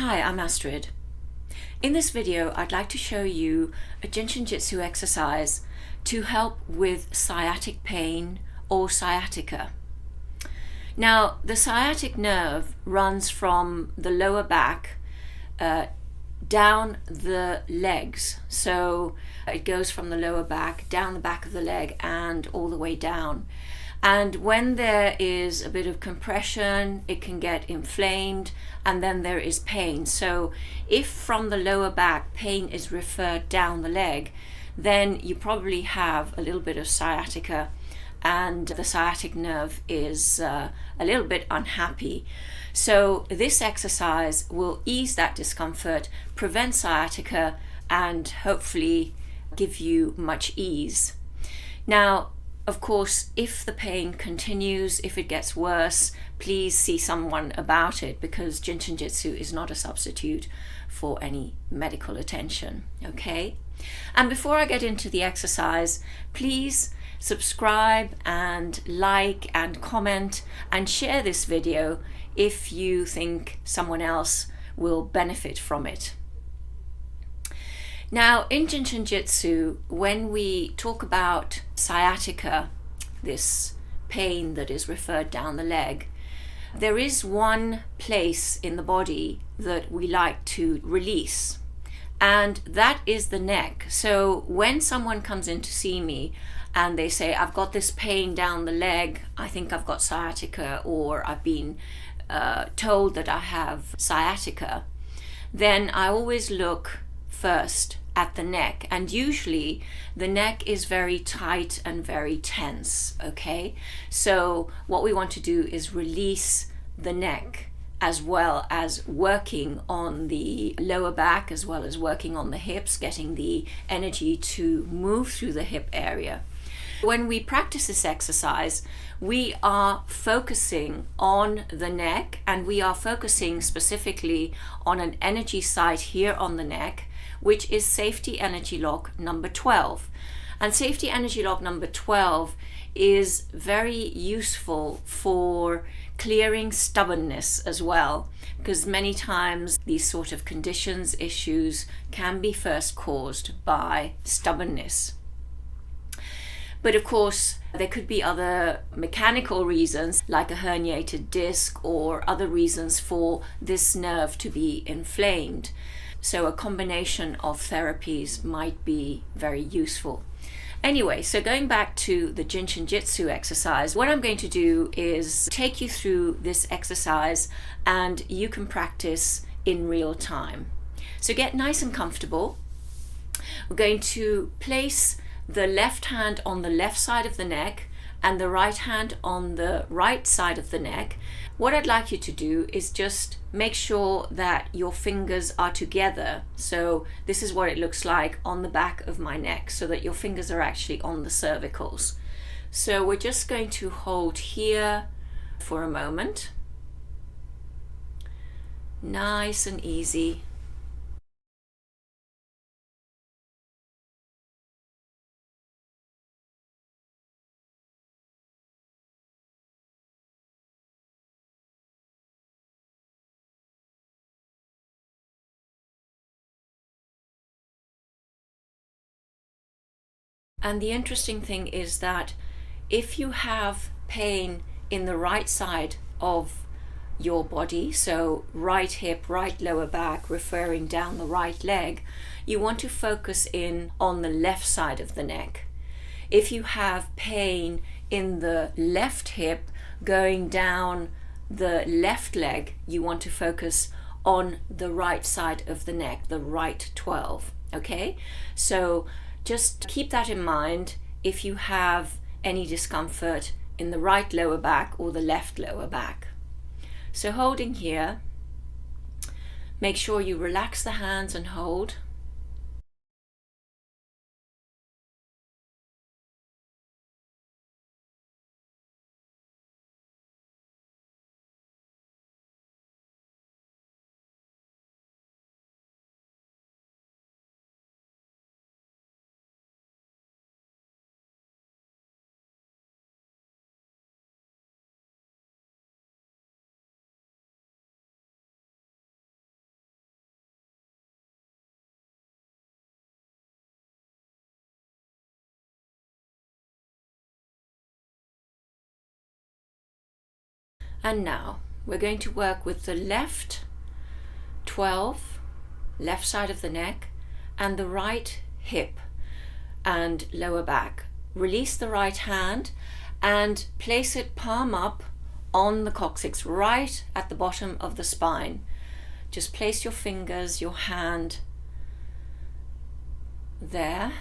Hi, I'm Astrid. In this video, I'd like to show you a Jin Shin Jyutsu exercise to help with sciatic pain or sciatica. Now, the sciatic nerve runs from the lower back down the legs. So it goes from the lower back, down the back of the leg and all the way down. And when there is a bit of compression, it can get inflamed and then there is pain. So if from the lower back pain is referred down the leg, then you probably have a little bit of sciatica and the sciatic nerve is a little bit unhappy. So this exercise will ease that discomfort, prevent sciatica, and hopefully give you much ease. Now, of course, if the pain continues, if it gets worse, please see someone about it, because Jin Shin Jyutsu is not a substitute for any medical attention, okay? And before I get into the exercise, please subscribe and like and comment and share this video if you think someone else will benefit from it. Now, in Jin Shin Jyutsu, when we talk about sciatica, this pain that is referred down the leg, there is one place in the body that we like to release, and that is the neck. So when someone comes in to see me and they say, I've got this pain down the leg, I think I've got sciatica, or I've been told that I have sciatica, then I always look first at the neck, and usually the neck is very tight and very tense, okay? So what we want to do is release the neck, as well as working on the lower back, as well as working on the hips, getting the energy to move through the hip area. When we practice this exercise, we are focusing on the neck, and we are focusing specifically on an energy site here on the neck, which is safety energy lock number 12. And safety energy lock number 12 is very useful for clearing stubbornness as well, because many times these sort of conditions, issues, can be first caused by stubbornness. But of course, there could be other mechanical reasons, like a herniated disc, or other reasons for this nerve to be inflamed. So a combination of therapies might be very useful. Anyway, so going back to the Jin Shin Jyutsu exercise, what I'm going to do is take you through this exercise and you can practice in real time. So get nice and comfortable. We're going to place the left hand on the left side of the neck and the right hand on the right side of the neck. What I'd like you to do is just make sure that your fingers are together. So this is what it looks like on the back of my neck, so that your fingers are actually on the cervicals. So we're just going to hold here for a moment. Nice and easy. And the interesting thing is that if you have pain in the right side of your body, so right hip, right lower back, referring down the right leg, you want to focus in on the left side of the neck. If you have pain in the left hip going down the left leg, you want to focus on the right side of the neck, the right 12, okay? So just keep that in mind if you have any discomfort in the right lower back or the left lower back. So holding here, make sure you relax the hands and hold. And now we're going to work with the left 12, left side of the neck, and the right hip and lower back. Release the right hand and place it palm up on the coccyx, right at the bottom of the spine. Just place your fingers, your hand there.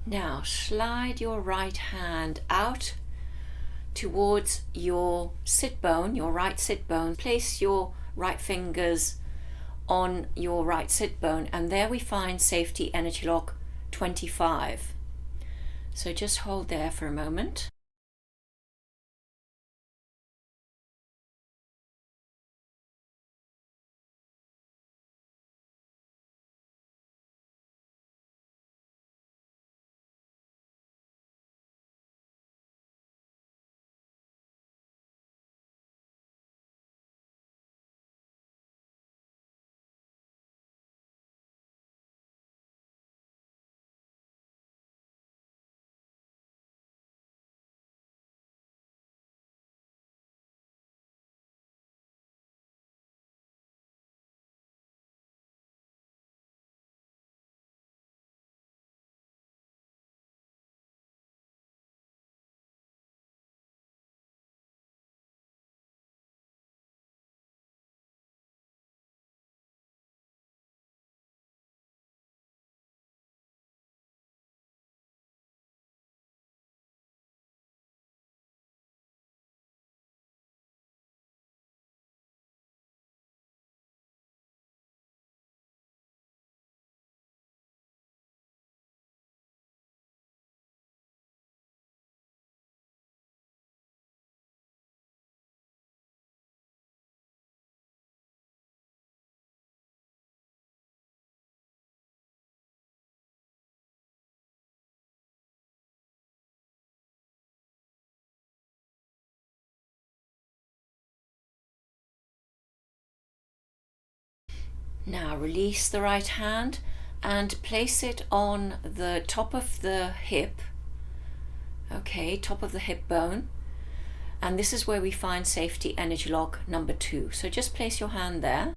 Now slide your right hand out towards your sit bone, your right sit bone. Place your right fingers on your right sit bone, and there we find safety energy lock 25. So just hold there for a moment. Now release the right hand and place it on the top of the hip. Okay, top of the hip bone. And this is where we find safety energy lock number 2. So just place your hand there.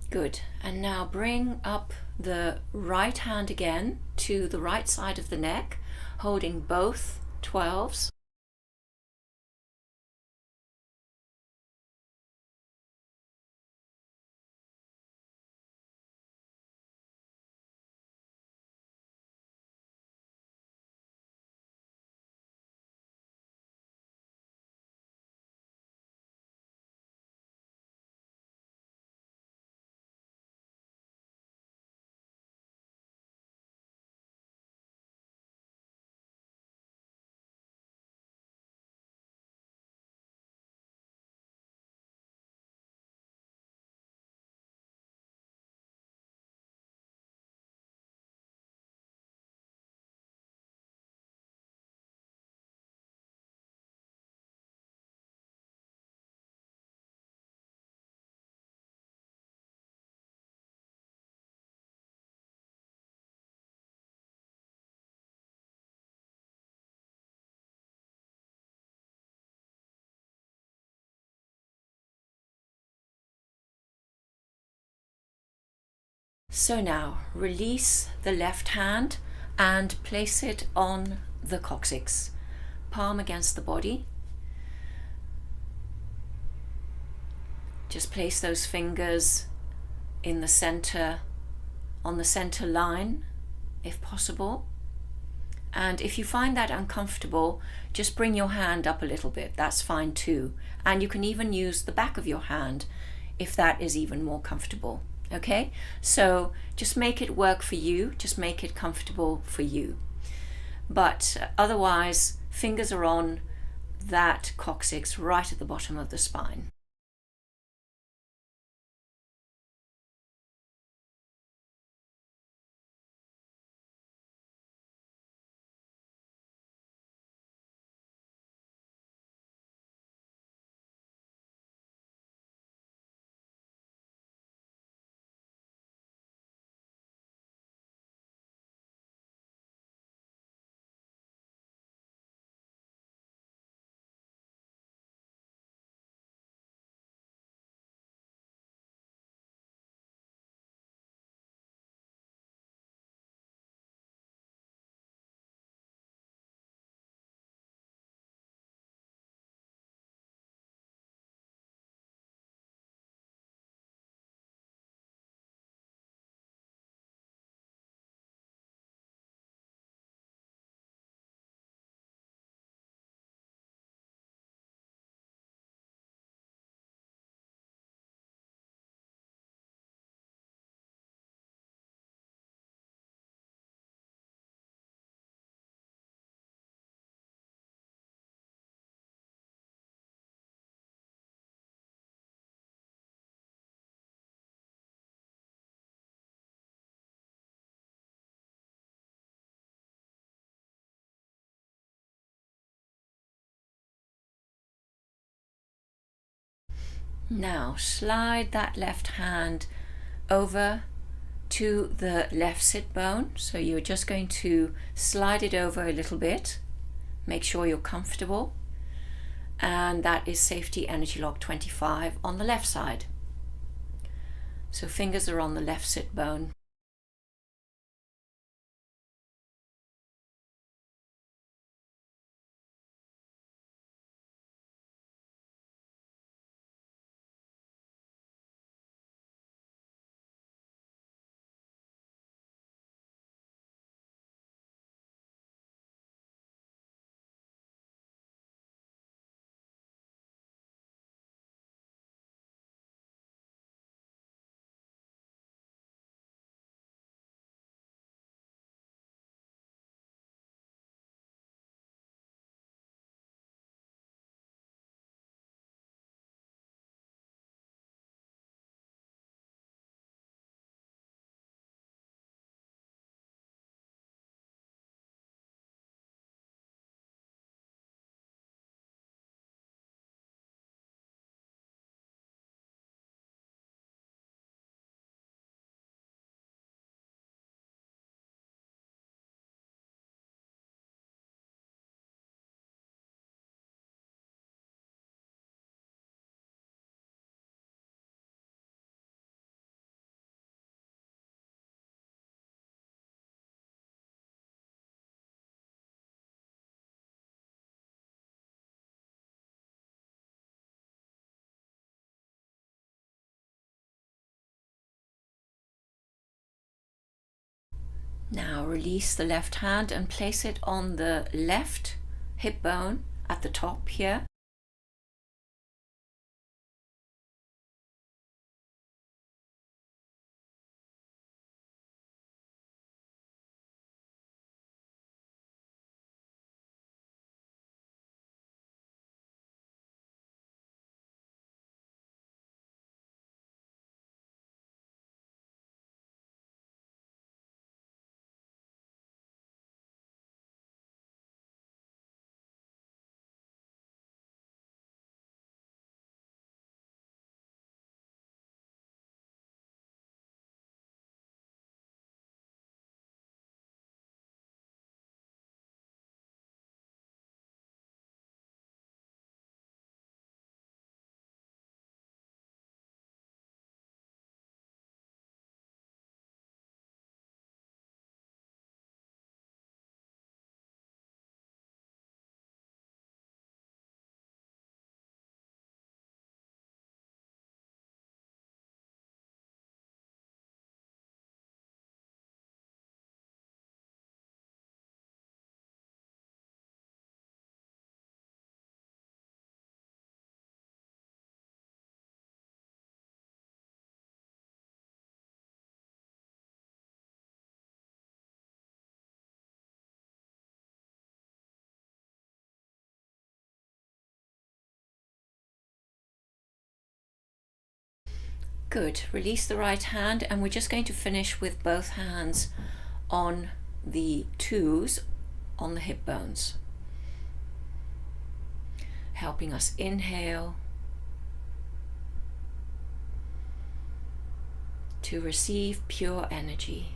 Good. And now bring up the right hand again to the right side of the neck, holding both 12s. So now release the left hand and place it on the coccyx, palm against the body. Just place those fingers in the center, on the center line, if possible. And if you find that uncomfortable, just bring your hand up a little bit. That's fine too. And you can even use the back of your hand if that is even more comfortable. Okay? So just make it work for you. Just make it comfortable for you. But otherwise, fingers are on that coccyx right at the bottom of the spine. Now slide that left hand over to the left sit bone. So you're just going to slide it over a little bit. Make sure you're comfortable. And that is safety energy lock 25 on the left side. So fingers are on the left sit bone. Now release the left hand and place it on the left hip bone at the top here. Good. Release the right hand, and we're just going to finish with both hands on the twos on the hip bones, helping us inhale to receive pure energy.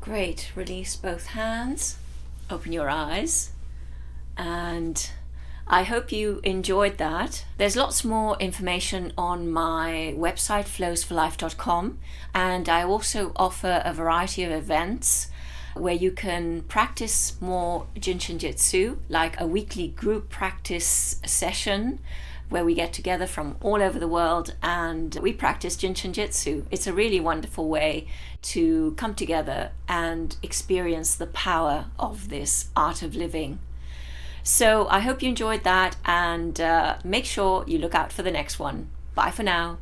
Great. Release both hands. Open your eyes. And I hope you enjoyed that. There's lots more information on my website, flowsforlife.com. And I also offer a variety of events where you can practice more Jin Shin Jyutsu, like a weekly group practice session where we get together from all over the world and we practice Jin Shin Jyutsu. It's a really wonderful way to come together and experience the power of this art of living. So I hope you enjoyed that, and make sure you look out for the next one. Bye for now.